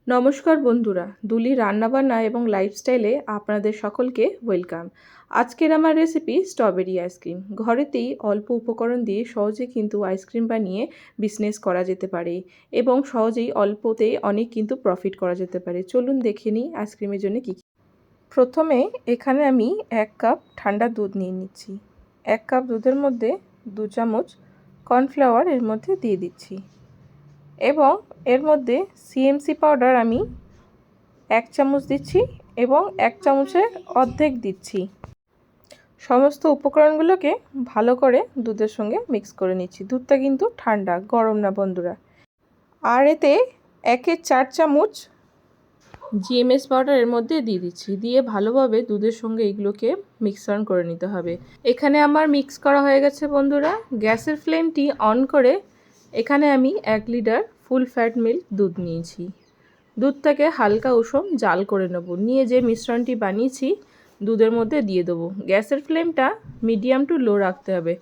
নমস্কার বন্ধুরা, দুলি রান্নাবান্না এবং লাইফস্টাইলে আপনাদের সকলকে ওয়েলকাম। আজকের আমার রেসিপি স্ট্রবেরি আইসক্রিম। ঘরেতেই অল্প উপকরণ দিয়ে সহজে কিন্তু আইসক্রিম বানিয়ে বিজনেস করা যেতে পারে এবং সহজেই অল্পতেই অনেক কিন্তু প্রফিট করা যেতে পারে। চলুন দেখে নিই আইসক্রিমের জন্য কী। প্রথমে এখানে আমি 1 কাপ ঠান্ডা দুধ নিয়ে নিচ্ছি। 1 কাপ দুধের মধ্যে 2 চামচ কর্নফ্লাওয়ার এর মধ্যে দিয়ে দিচ্ছি এবং এর মধ্যে সিএমসি পাউডার আমি 1 চামচ দিচ্ছি এবং 1 চামচের অর্ধেক দিচ্ছি। সমস্ত উপকরণগুলোকে ভালো করে দুধের সঙ্গে মিক্স করে নিচ্ছি। দুধটা কিন্তু ঠান্ডা, গরম না বন্ধুরা। আর এতে 1-এর 4 চামচ জিএমএস পাউডার এর মধ্যে দিয়ে দিচ্ছি। দিয়ে ভালোভাবে দুধের সঙ্গে এগুলোকে মিক্সন করে নিতে হবে। এখানে আমার মিক্স করা হয়ে গেছে বন্ধুরা। গ্যাসের ফ্লেমটি অন করে এখানে আমি 1 লিটার ফুল ফ্যাট মিল্ক দুধ নিয়েছি। দুধটাকে হালকা উষম জাল করে নেব। নিয়ে যে মিশ্রণটি বানিয়েছি দুধের মধ্যে দিয়ে দেবো। গ্যাসের ফ্লেমটা মিডিয়াম টু লো রাখতে হবে।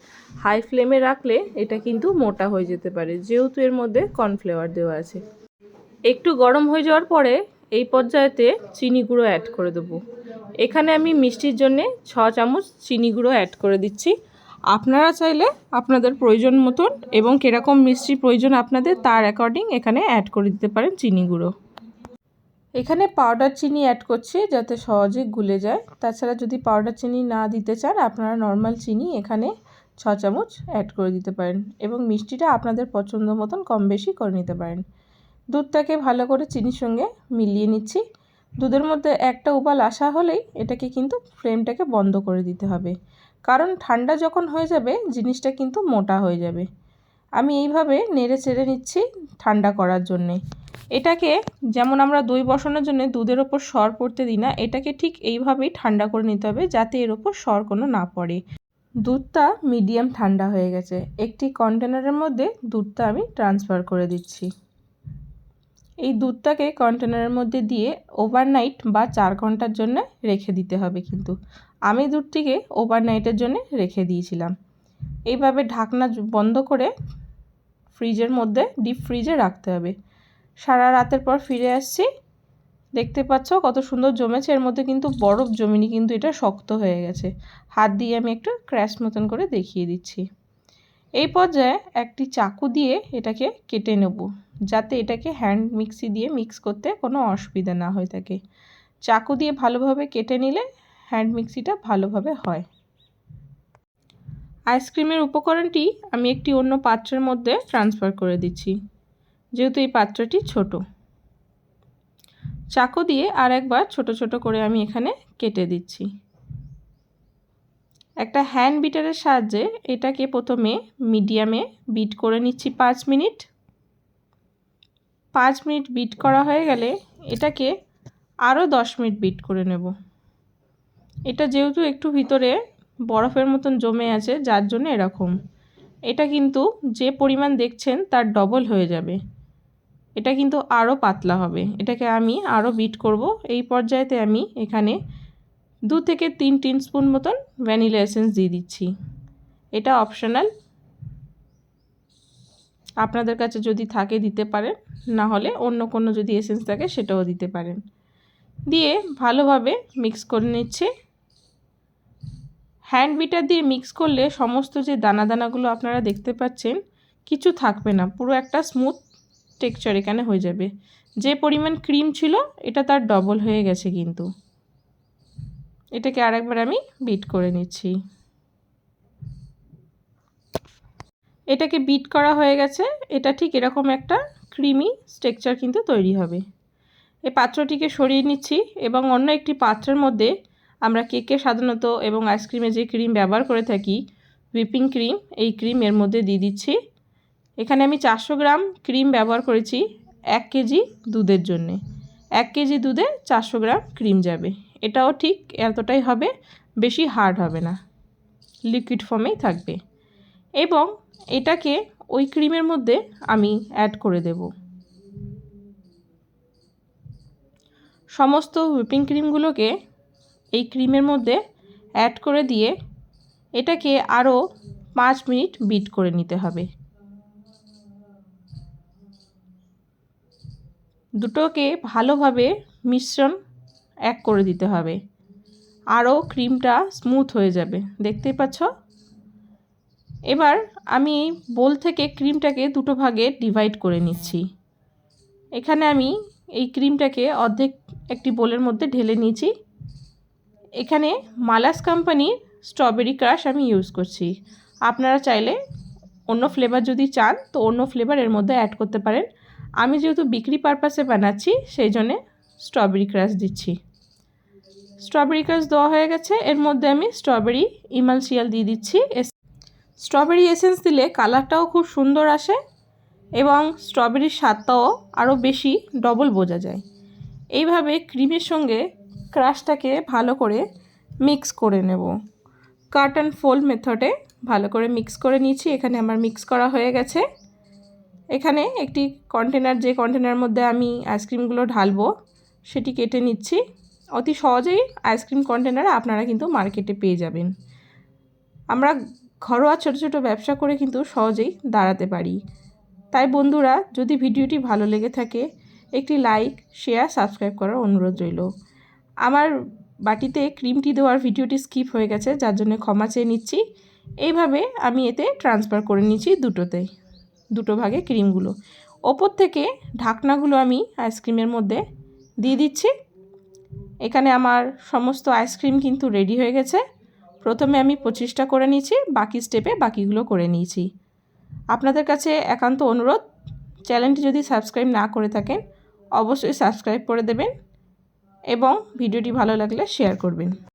হাই ফ্লেমে রাখলে এটা কিন্তু মোটা হয়ে যেতে পারে, যেহেতু এর মধ্যে কর্নফ্লাওয়ার দেওয়া আছে। একটু গরম হয়ে যাওয়ার পরে এই পর্যায়েতে চিনি গুঁড়ো অ্যাড করে দেবো। এখানে আমি মিষ্টির জন্যে 6 চামচ চিনি গুঁড়ো অ্যাড করে দিচ্ছি। আপনারা চাইলে আপনাদের প্রয়োজন মতন এবং কীরকম মিষ্টির প্রয়োজন আপনাদের তার অ্যাকর্ডিং এখানে অ্যাড করে দিতে পারেন চিনি গুঁড়ো। এখানে পাউডার চিনি অ্যাড করছি যাতে সহজে গুলে যায়। তাছাড়া যদি পাউডার চিনি না দিতে চান আপনারা নর্মাল চিনি এখানে 6 চামচ অ্যাড করে দিতে পারেন এবং মিষ্টিটা আপনাদের পছন্দ মতন কম বেশি করে নিতে পারেন। দুধটাকে ভালো করে চিনির সঙ্গে মিলিয়ে নিচ্ছি। দুধের মধ্যে একটা উবাল আসা হলেই এটাকে কিন্তু ফ্লেমটাকে বন্ধ করে দিতে হবে, কারণ ঠান্ডা যখন হয়ে যাবে জিনিসটা কিন্তু মোটা হয়ে যাবে। আমি এইভাবে নেড়ে চেড়ে নিচ্ছি ঠান্ডা করার জন্যে। এটাকে যেমন আমরা দই বসানোর জন্য দুধের ওপর সর পড়তে দিই না, এটাকে ঠিক এইভাবেই ঠান্ডা করে নিতে হবে যাতে এর ওপর সর কোনো না পড়ে। দুধটা মিডিয়াম ঠান্ডা হয়ে গেছে। একটি কন্টেনারের মধ্যে দুধটা আমি ট্রান্সফার করে দিচ্ছি। এই দুধটাকে কন্টেনারের মধ্যে দিয়ে ওভারনাইট বা 4 ঘন্টার জন্য রেখে দিতে হবে। কিন্তু আমি দুধটিকে ওভারনাইটের জন্য রেখে দিয়েছিলাম। এইভাবে ঢাকনা বন্ধ করে ফ্রিজের মধ্যে ডিপ ফ্রিজে রাখতে হবে। সারা রাতের পর ফিরে আসছি। দেখতে পাচ্ছ কত সুন্দর জমেছে। এর মধ্যে কিন্তু বরফ জমেনি, কিন্তু এটা শক্ত হয়ে গেছে। হাত দিয়ে আমি একটু ক্র্যাশ মতন করে দেখিয়ে দিচ্ছি। এই পর্যায়ে একটি চাকু দিয়ে এটাকে কেটে নেব, যাতে এটাকে হ্যান্ড মিক্সি দিয়ে মিক্স করতে কোনো অসুবিধা না হয়ে থাকে। চাকু দিয়ে ভালোভাবে কেটে নিলে হ্যান্ড মিক্সিটা ভালোভাবে হয়। আইসক্রিমের উপকরণটি আমি একটি অন্য পাত্রের মধ্যে ট্রান্সফার করে দিচ্ছি, যেহেতু এই পাত্রটি ছোট। চাকু দিয়ে আর একবার ছোট ছোট করে আমি এখানে কেটে দিচ্ছি। একটা হ্যান্ড বিটারের সাহায্যে এটাকে প্রথমে মিডিয়ামে বিট করে নিচ্ছি 5 মিনিট। 5 মিনিট বিট করা হয়ে গেলে এটাকে আরও 10 মিনিট বিট করে নেব। এটা যেহেতু একটু ভিতরে বরফের মতন জমে আছে, যার জন্য এরকম। এটা কিন্তু যে পরিমাণ দেখছেন তার ডবল হয়ে যাবে। এটা কিন্তু আরও পাতলা হবে। এটাকে আমি আরও বিট করব। এই পর্যায়েতে আমি এখানে 2 থেকে 3 টিস্পুন মতন ভ্যানিলা এসেন্স দিয়ে দিচ্ছি। এটা অপশনাল, আপনাদের কাছে যদি থাকে দিতে পারেন, না হলে অন্য কোনো যদি এসেন্স থাকে সেটাও দিতে পারেন। দিয়ে ভালোভাবে মিক্স করে নিচ্ছে। হ্যান্ড বিটার দিয়ে মিক্স করলে সমস্ত যে দানা দানাগুলো আপনারা দেখতে পাচ্ছেন কিছু থাকবে না, পুরো একটা স্মুথ টেক্সচার এখানে হয়ে যাবে। যে পরিমাণ ক্রিম ছিল এটা তার ডবল হয়ে গেছে। কিন্তু এটাকে আরেকবার আমি বিট করে নিচ্ছি। এটাকে বিট করা হয়ে গেছে। এটা ঠিক এরকম একটা ক্রিমি টেক্সচার কিন্তু তৈরি হবে। এই পাত্রটিকে সরিয়ে নিচ্ছি এবং অন্য একটি পাত্রের মধ্যে আমরা কেকে সাধারণত এবং আইসক্রিমে যে ক্রিম ব্যবহার করে থাকি, হুইপিং ক্রিম, এই ক্রিম এর মধ্যে দিয়ে দিচ্ছি। এখানে আমি 400 গ্রাম ক্রিম ব্যবহার করেছি 1 কেজি দুধের জন্যে। 1 কেজি দুধে 400 গ্রাম ক্রিম যাবে। এটাও ঠিক এতটাই হবে, বেশি হার্ড হবে না, লিকুইড ফর্মেই থাকবে। এবং এটাকে ওই ক্রিমের মধ্যে আমি অ্যাড করে দেব। সমস্ত হুইপিং ক্রিমগুলোকে এই ক্রিমের মধ্যে অ্যাড করে দিয়ে এটাকে আরও 5 মিনিট বিট করে নিতে হবে। দুটোকে ভালোভাবে মিশ্রণ এক করে দিতে হবে, আরও ক্রিমটা স্মুথ হয়ে যাবে। দেখতেই পাচ্ছ। এবার আমি বোল থেকে ক্রিমটাকে দুটো ভাগে ডিভাইড করে নিচ্ছি। এখানে আমি এই ক্রিমটাকে অর্ধেক একটি বোলের মধ্যে ঢেলে নিয়েছি। এখানে মালাস কোম্পানির স্ট্রবেরি ক্রাশ আমি ইউজ করছি। আপনারা চাইলে অন্য ফ্লেভার যদি চান তো অন্য ফ্লেভার এর মধ্যে অ্যাড করতে পারেন। আমি যেহেতু বিক্রি পারপাসে বানাচ্ছি সেই জন্যে স্ট্রবেরি ক্রাশ দিচ্ছি। স্ট্রবেরি ক্রাশ দেওয়া হয়ে গেছে। এর মধ্যে আমি স্ট্রবেরি ইমালশিয়াল দিয়ে দিচ্ছি। স্ট্রবেরি এসেন্স দিলে কালারটাও খুব সুন্দর আসে এবং স্ট্রবেরির স্বাদটাও আরও বেশি ডবল বোঝা যায়। এইভাবে ক্রিমের সঙ্গে ক্রাশটাকে ভালো করে মিক্স করে নেব। কাট অ্যান্ড ফোল্ড মেথডে ভালো করে মিক্স করে নিয়েছি। এখানে আমার মিক্স করা হয়ে গেছে। এখানে একটি কন্টেনার, যে কন্টেনারের মধ্যে আমি আইসক্রিমগুলো ঢালবো সেটি কেটে নিচ্ছি। অতি সহজেই আইসক্রিম কন্টেনার আপনারা কিন্তু মার্কেটে পেয়ে যাবেন। আমরা ঘরোয়া ছোটো ছোটো ব্যবসা করে কিন্তু সহজেই দাঁড়াতে পারি। তাই বন্ধুরা, যদি ভিডিওটি ভালো লেগে থাকে একটি লাইক, শেয়ার, সাবস্ক্রাইব করার অনুরোধ রইল। আমার বাটিতে ক্রিমটি দেওয়ার ভিডিওটি স্কিপ হয়ে গেছে, যার জন্য ক্ষমা চেয়ে নিচ্ছি। এইভাবে আমি এতে ট্রান্সফার করে নিচ্ছি দুটো ভাগে ক্রিমগুলো। ওপর থেকে ঢাকনাগুলো আমি আইসক্রিমের মধ্যে দিয়ে দিচ্ছি। এখানে আমার সমস্ত আইসক্রিম কিন্তু রেডি হয়ে গেছে। প্রথমে আমি 25টা করে নিয়েছি, বাকি স্টেপে বাকিগুলো করে নিয়েছি। আপনাদের কাছে একান্ত অনুরোধ, চ্যানেলটি যদি সাবস্ক্রাইব না করে থাকেন অবশ্যই সাবস্ক্রাইব করে দেবেন এবং ভিডিওটি ভালো লাগলে শেয়ার করবেন।